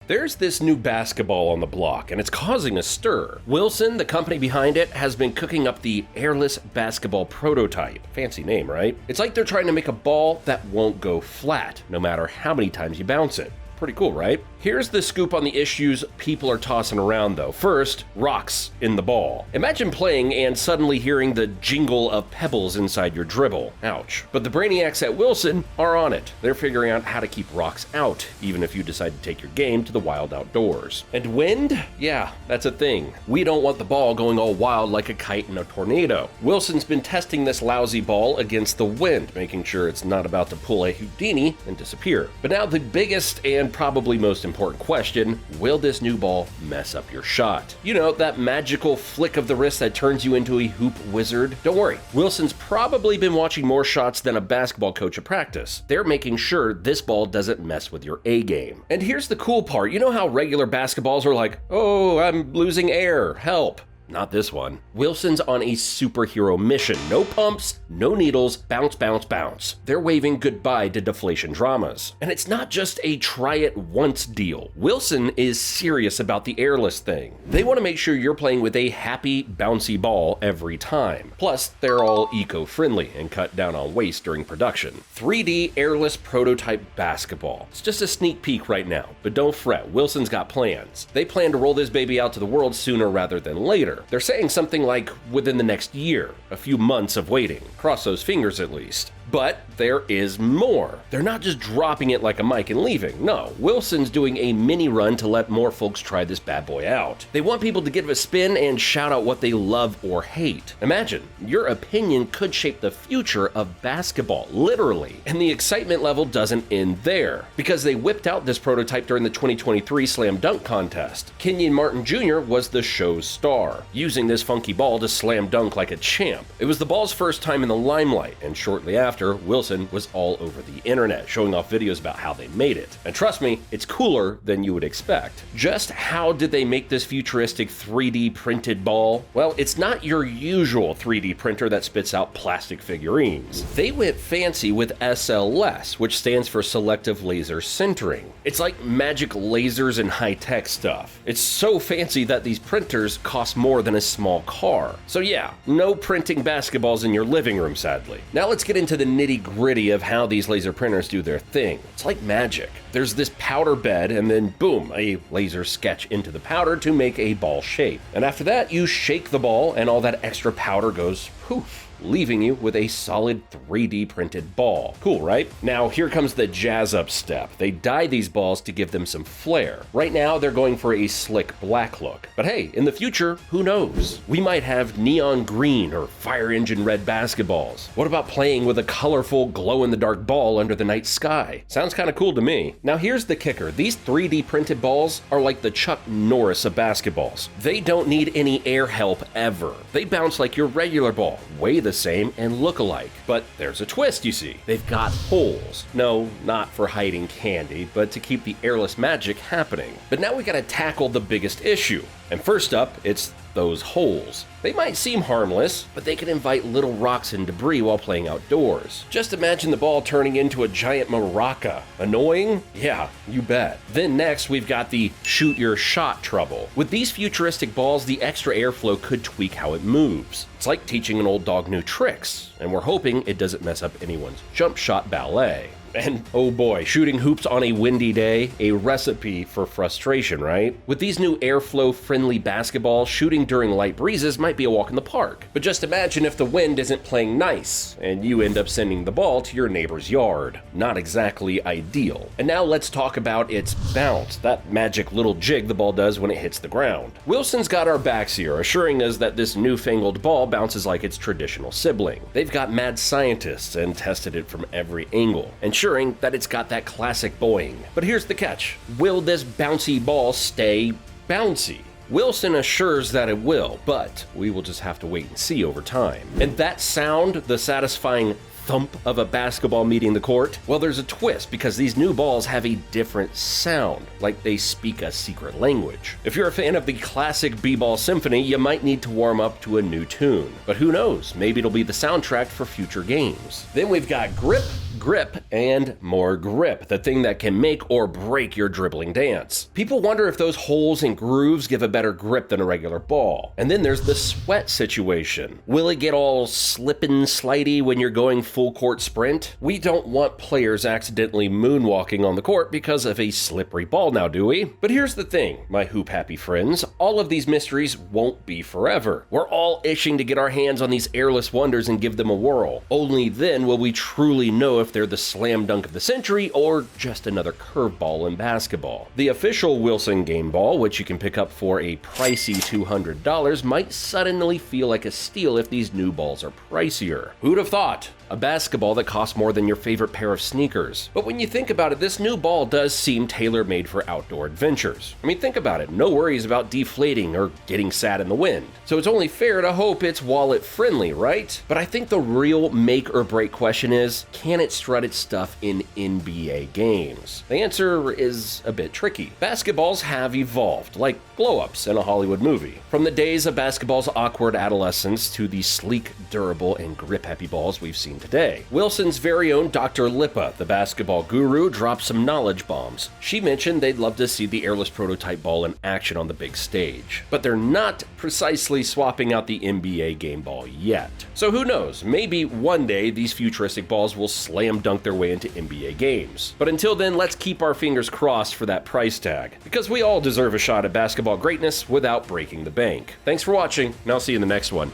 There's this new basketball on the block, and it's causing a stir. Wilson, the company behind it, has been cooking up the airless basketball prototype. Fancy name, right? It's like they're trying to make a ball that won't go flat, no matter how many times you bounce it. Pretty cool, right? Here's the scoop on the issues people are tossing around, though. First, rocks in the ball. Imagine playing and suddenly hearing the jingle of pebbles inside your dribble. Ouch. But the brainiacs at Wilson are on it. They're figuring out how to keep rocks out, even if you decide to take your game to the wild outdoors. And wind? Yeah, that's a thing. We don't want the ball going all wild like a kite in a tornado. Wilson's been testing this lousy ball against the wind, making sure it's not about to pull a Houdini and disappear. But now the biggest and probably most important question, will this new ball mess up your shot? You know, that magical flick of the wrist that turns you into a hoop wizard? Don't worry, Wilson's probably been watching more shots than a basketball coach at practice. They're making sure this ball doesn't mess with your A game. And here's the cool part, you know how regular basketballs are like, oh, I'm losing air, help. Not this one. Wilson's on a superhero mission. No pumps, no needles, bounce, bounce, bounce. They're waving goodbye to deflation dramas. And it's not just a try-it-once deal. Wilson is serious about the airless thing. They want to make sure you're playing with a happy, bouncy ball every time. Plus, they're all eco-friendly and cut down on waste during production. 3D airless prototype basketball. It's just a sneak peek right now, but don't fret, Wilson's got plans. They plan to roll this baby out to the world sooner rather than later. They're saying something like within the next year, a few months of waiting. Cross those fingers at least. But there is more. They're not just dropping it like a mic and leaving. No, Wilson's doing a mini run to let more folks try this bad boy out. They want people to give it a spin and shout out what they love or hate. Imagine, your opinion could shape the future of basketball, literally. And the excitement level doesn't end there, because they whipped out this prototype during the 2023 Slam Dunk Contest. Kenyon Martin Jr. was the show's star, using this funky ball to slam dunk like a champ. It was the ball's first time in the limelight, and shortly after, Wilson was all over the internet, showing off videos about how they made it. And trust me, it's cooler than you would expect. Just how did they make this futuristic 3D printed ball? Well, it's not your usual 3D printer that spits out plastic figurines. They went fancy with SLS, which stands for Selective Laser Sintering. It's like magic lasers and high-tech stuff. It's so fancy that these printers cost more than a small car. So yeah, no printing basketballs in your living room, sadly. Now let's get into the nitty-gritty of how these laser printers do their thing. It's like magic. There's this powder bed, and then boom, a laser sketch into the powder to make a ball shape. And after that, you shake the ball, and all that extra powder goes poof, leaving you with a solid 3D printed ball. Cool, right? Now here comes the jazz up step. They dye these balls to give them some flair. Right now they're going for a slick black look. But hey, in the future, who knows? We might have neon green or fire engine red basketballs. What about playing with a colorful glow-in-the-dark ball under the night sky? Sounds kind of cool to me. Now here's the kicker. These 3D printed balls are like the Chuck Norris of basketballs. They don't need any air help ever. They bounce like your regular ball, weigh the same and look alike. But there's a twist, you see. They've got holes. No, not for hiding candy, but to keep the airless magic happening. But now we gotta tackle the biggest issue. And first up, it's those holes. They might seem harmless, but they can invite little rocks and debris while playing outdoors. Just imagine the ball turning into a giant maraca. Annoying? Yeah, you bet. Then next, we've got the shoot your shot trouble. With these futuristic balls, the extra airflow could tweak how it moves. It's like teaching an old dog new tricks, and we're hoping it doesn't mess up anyone's jump shot ballet. And oh boy, shooting hoops on a windy day, a recipe for frustration, right? With these new airflow-friendly basketballs, shooting during light breezes might be a walk in the park. But just imagine if the wind isn't playing nice, and you end up sending the ball to your neighbor's yard. Not exactly ideal. And now let's talk about its bounce, that magic little jig the ball does when it hits the ground. Wilson's got our backs here, assuring us that this newfangled ball bounces like its traditional sibling. They've got mad scientists and tested it from every angle, ensuring that it's got that classic boing. But here's the catch. Will this bouncy ball stay bouncy? Wilson assures that it will, but we will just have to wait and see over time. And that sound, the satisfying thump of a basketball meeting the court? Well, there's a twist because these new balls have a different sound, like they speak a secret language. If you're a fan of the classic b-ball symphony, you might need to warm up to a new tune. But who knows, maybe it'll be the soundtrack for future games. Then we've got grip, grip and more grip, the thing that can make or break your dribbling dance. People wonder if those holes and grooves give a better grip than a regular ball. And then there's the sweat situation. Will it get all slippin' slidey when you're going full court sprint? We don't want players accidentally moonwalking on the court because of a slippery ball now, do we? But here's the thing, my hoop happy friends, all of these mysteries won't be forever. We're all itching to get our hands on these airless wonders and give them a whirl. Only then will we truly know if they're the slam dunk of the century or just another curveball in basketball. The official Wilson game ball, which you can pick up for a pricey $200, might suddenly feel like a steal if these new balls are pricier. Who'd have thought? A basketball that costs more than your favorite pair of sneakers. But when you think about it, this new ball does seem tailor-made for outdoor adventures. I mean, think about it. No worries about deflating or getting sad in the wind. So it's only fair to hope it's wallet-friendly, right? But I think the real make-or-break question is, can it strut its stuff in NBA games? The answer is a bit tricky. Basketballs have evolved, like blow-ups in a Hollywood movie. From the days of basketball's awkward adolescence to the sleek, durable, and grip-happy balls we've seen today. Wilson's very own Dr. Lipa, the basketball guru, dropped some knowledge bombs. She mentioned they'd love to see the airless prototype ball in action on the big stage. But they're not precisely swapping out the NBA game ball yet. So who knows, maybe one day these futuristic balls will slam dunk their way into NBA games. But until then, let's keep our fingers crossed for that price tag, because we all deserve a shot at basketball greatness without breaking the bank. Thanks for watching, and I'll see you in the next one.